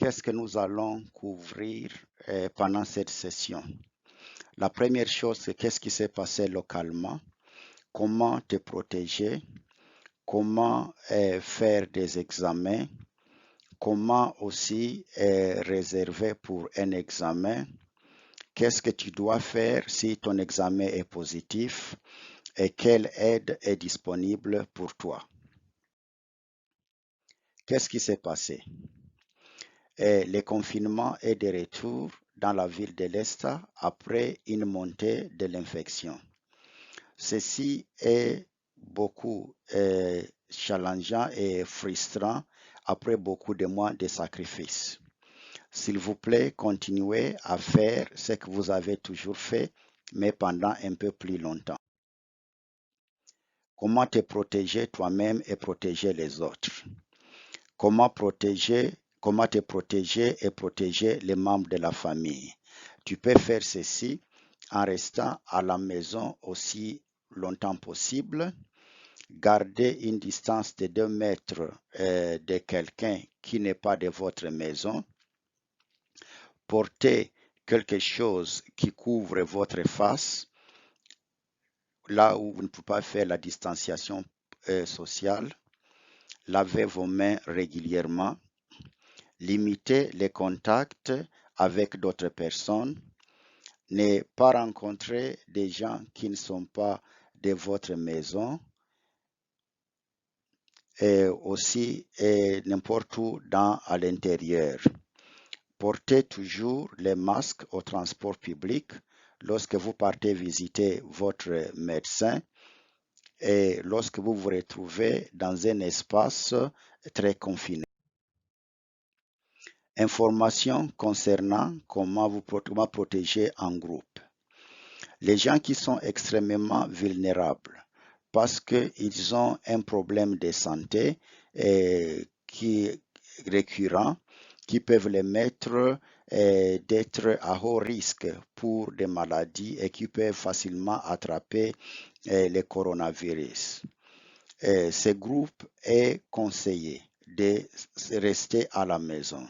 Qu'est-ce que nous allons couvrir pendant cette session? La première chose, c'est qu'est-ce qui s'est passé localement, comment te protéger, comment faire des examens, comment aussi réserver pour un examen, qu'est-ce que tu dois faire si ton examen est positif et quelle aide est disponible pour toi. Qu'est-ce qui s'est passé? Le confinement est de retour dans la ville de l'Est après une montée de l'infection. Ceci est beaucoup challengeant et frustrant après beaucoup de mois de sacrifices. S'il vous plaît, continuez à faire ce que vous avez toujours fait, mais pendant un peu plus longtemps. Comment te protéger toi-même et protéger les autres? Comment te protéger et protéger les membres de la famille? Tu peux faire ceci en restant à la maison aussi longtemps possible, garder une distance de 2 mètres de quelqu'un qui n'est pas de votre maison, porter quelque chose qui couvre votre face, là où vous ne pouvez pas faire la distanciation sociale, laver vos mains régulièrement, limiter les contacts avec d'autres personnes, ne pas rencontrer des gens qui ne sont pas de votre maison, et aussi n'importe où à l'intérieur. Portez toujours les masques au transport public lorsque vous partez visiter votre médecin et lorsque vous vous retrouvez dans un espace très confiné. Informations concernant comment vous protéger en groupe. Les gens qui sont extrêmement vulnérables parce qu'ils ont un problème de santé qui est récurrent, qui peuvent les mettre d'être à haut risque pour des maladies et qui peuvent facilement attraper le coronavirus. Ce groupe est conseillé de rester à la maison.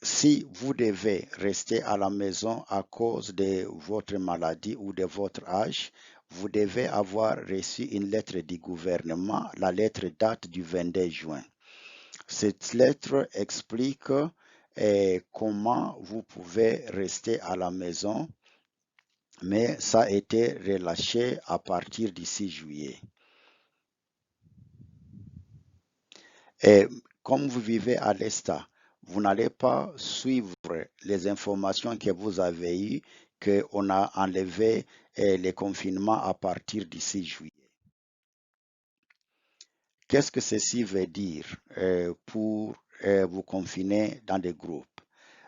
Si vous devez rester à la maison à cause de votre maladie ou de votre âge, vous devez avoir reçu une lettre du gouvernement. La lettre date du 22 juin. Cette lettre explique comment vous pouvez rester à la maison, mais ça a été relâché à partir du 6 juillet. Et comme vous vivez à l'Est, vous n'allez pas suivre les informations que vous avez eues, qu'on a enlevé les confinements à partir du 6 juillet. Qu'est-ce que ceci veut dire pour vous confiner dans des groupes?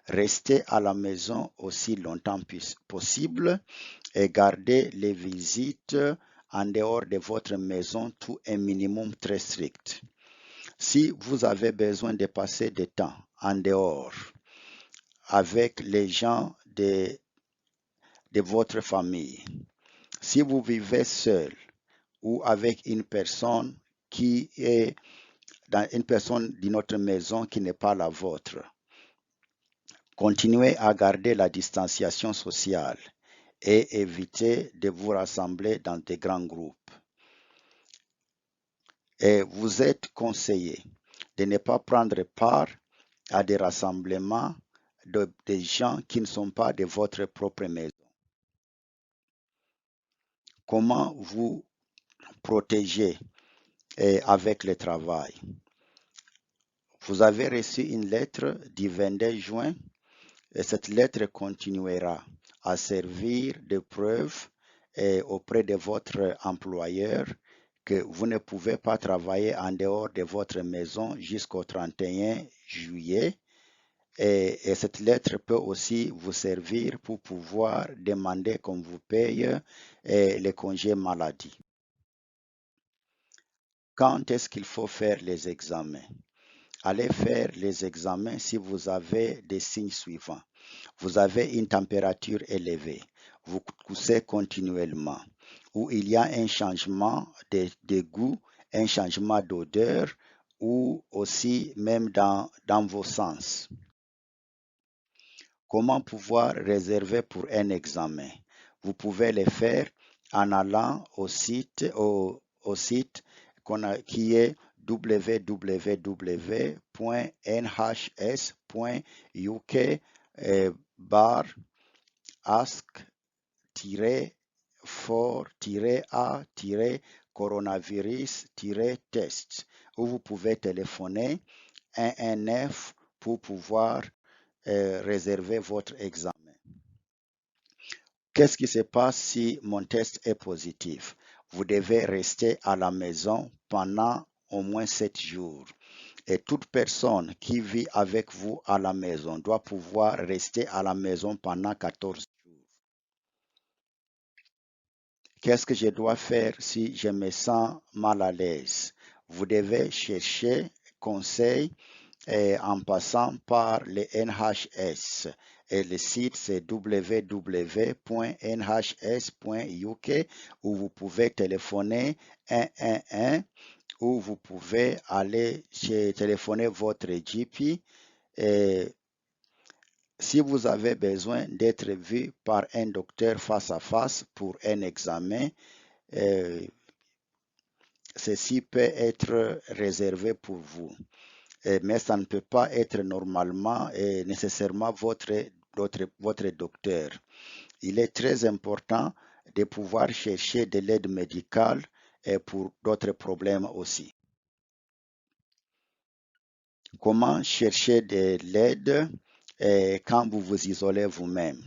Restez à la maison aussi longtemps possible et gardez les visites en dehors de votre maison tout un minimum très strict. Si vous avez besoin de passer du temps en dehors avec les gens de votre famille, si vous vivez seul ou avec une personne qui est une personne d'une autre maison qui n'est pas la vôtre, continuez à garder la distanciation sociale et évitez de vous rassembler dans des grands groupes. Et vous êtes conseillé de ne pas prendre part à des rassemblements de gens qui ne sont pas de votre propre maison. Comment vous protéger avec le travail? Vous avez reçu une lettre du 22 juin et cette lettre continuera à servir de preuve auprès de votre employeur que vous ne pouvez pas travailler en dehors de votre maison jusqu'au 31 juillet. Et cette lettre peut aussi vous servir pour pouvoir demander qu'on vous paye les congés maladie. Quand est-ce qu'il faut faire les examens? Allez faire les examens si vous avez des signes suivants. Vous avez une température élevée, vous toussez continuellement, ou il y a un changement de goût, un changement d'odeur, ou aussi même dans vos sens. Comment pouvoir réserver pour un examen? Vous pouvez le faire en allant au site qui est www.nhs.uk bar ask-for-a-coronavirus-test où vous pouvez téléphoner 119 pour pouvoir réserver votre examen. Qu'est-ce qui se passe si mon test est positif? Vous devez rester à la maison pendant au moins 7 jours. Et toute personne qui vit avec vous à la maison doit pouvoir rester à la maison pendant 14 jours. Qu'est-ce que je dois faire si je me sens mal à l'aise? Vous devez chercher conseil en passant par le NHS. Et le site c'est www.nhs.uk où vous pouvez téléphoner 111 ou vous pouvez aller téléphoner votre GP. Et si vous avez besoin d'être vu par un docteur face à face pour un examen, ceci peut être réservé pour vous. Mais ça ne peut pas être normalement et nécessairement votre docteur. Il est très important de pouvoir chercher de l'aide médicale et pour d'autres problèmes aussi. Comment chercher de l'aide quand vous vous isolez vous-même?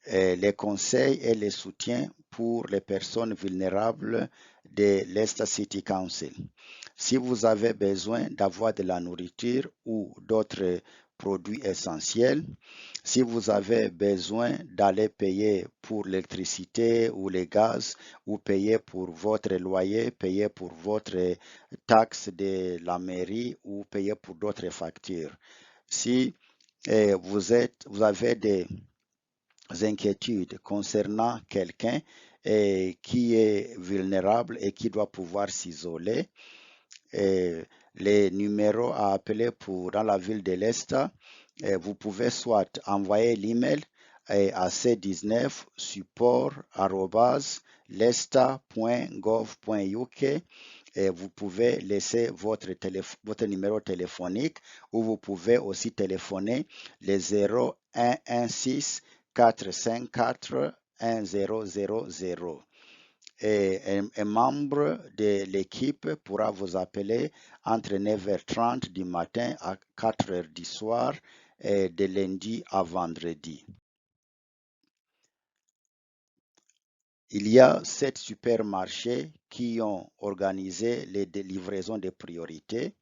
Les conseils et les soutiens pour les personnes vulnérables de Leicester City Council. Si vous avez besoin d'avoir de la nourriture ou d'autres produits essentiels, si vous avez besoin d'aller payer pour l'électricité ou les gaz, ou payer pour votre loyer, payer pour votre taxe de la mairie ou payer pour d'autres factures. Si vous avez des inquiétudes concernant quelqu'un qui est vulnérable et qui doit pouvoir s'isoler, les numéros à appeler dans la ville de Leicester, vous pouvez soit envoyer l'email à c19 support@leicester.gov.uk et vous pouvez laisser votre numéro téléphonique ou vous pouvez aussi téléphoner les 0116 454 1000. Et un membre de l'équipe pourra vous appeler entre 9h30 du matin à 4h du soir de lundi à vendredi. Il y a 7 supermarchés qui ont organisé les livraisons de priorité.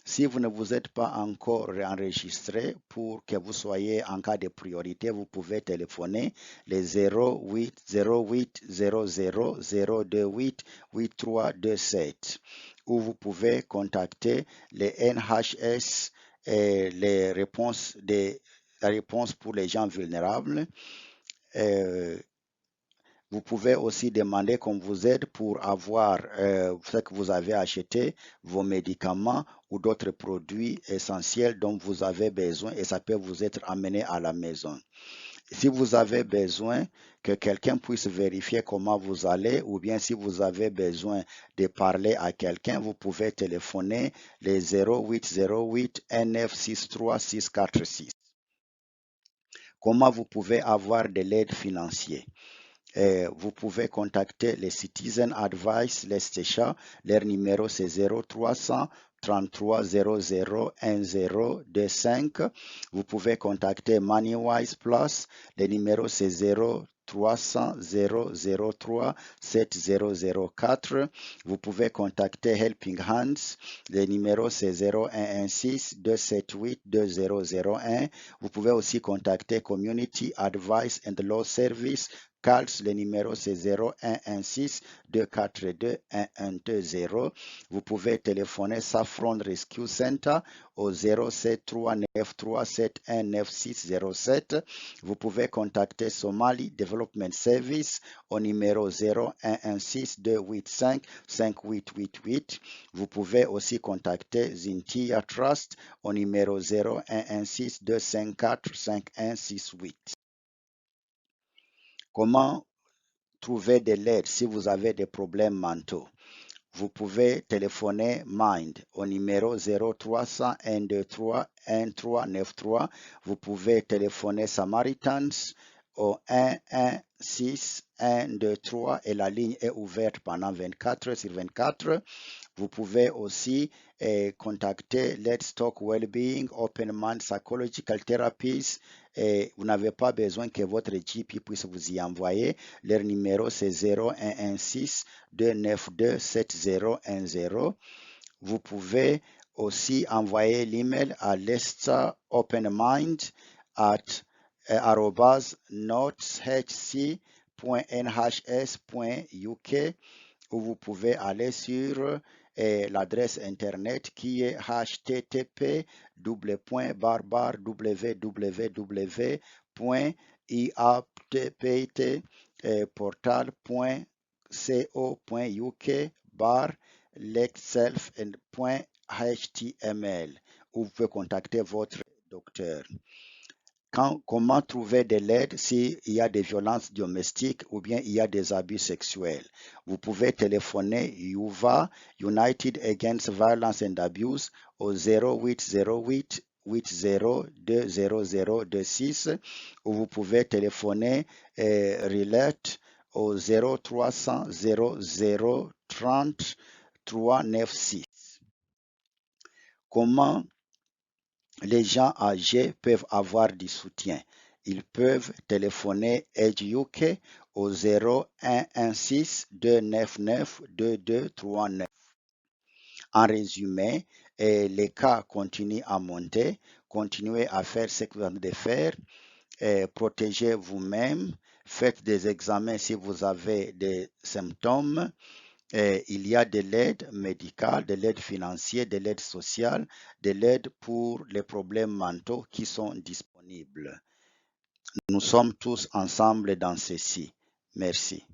Si vous ne vous êtes pas encore enregistré pour que vous soyez en cas de priorité, vous pouvez téléphoner les 08 08 00 028 8327 ou vous pouvez contacter les NHS et la réponse pour les gens vulnérables. Vous pouvez aussi demander qu'on vous aide pour avoir ce que vous avez acheté, vos médicaments ou d'autres produits essentiels dont vous avez besoin et ça peut vous être amené à la maison. Si vous avez besoin que quelqu'un puisse vérifier comment vous allez ou bien si vous avez besoin de parler à quelqu'un, vous pouvez téléphoner les 0808 1963 646. Comment vous pouvez avoir de l'aide financière? Vous pouvez contacter les Citizen Advice Leicestershire. Leur numéro c'est 0300 33 00 1025. Vous pouvez contacter Moneywise Plus. Le numéro c'est 0300 003 7004. Vous pouvez contacter Helping Hands. Le numéro c'est 0116 278 2001. Vous pouvez aussi contacter Community Advice and Law Service CALS, le numéro c'est 0116-242-1120. Vous pouvez téléphoner Saffron Rescue Center au 073937190607. Vous pouvez contacter Somali Development Service au numéro 0116-285-5888. Vous pouvez aussi contacter Zintia Trust au numéro 0116-254-5168. Comment trouver de l'aide si vous avez des problèmes mentaux? Vous pouvez téléphoner Mind au numéro 0300 123 1393. Vous pouvez téléphoner Samaritans au 116 123 et la ligne est ouverte pendant 24/24. Vous pouvez aussi contacter Let's Talk Wellbeing, Open Mind Psychological Therapies. Vous n'avez pas besoin que votre GP puisse vous y envoyer. Leur numéro, c'est 0116-292-7010. Vous pouvez aussi envoyer l'email à leicesteropenmind@nothc.nhs.uk, où vous pouvez aller sur l'adresse internet qui est http://www.iaptpt.co.uk/lexself.html, où vous pouvez contacter votre docteur. Comment trouver de l'aide s'il y a des violences domestiques ou bien il y a des abus sexuels? Vous pouvez téléphoner UVA, United Against Violence and Abuse, au 0808 80 ou vous pouvez téléphoner Relate au 0300 00 30 396. Comment les gens âgés peuvent avoir du soutien? Ils peuvent téléphoner Edge UK au 0116 299 2239. En résumé, les cas continuent à monter. Continuez à faire ce que vous avez de faire. Protégez vous-même. Faites des examens si vous avez des symptômes. Il y a de l'aide médicale, de l'aide financière, de l'aide sociale, de l'aide pour les problèmes mentaux qui sont disponibles. Nous sommes tous ensemble dans ceci. Merci.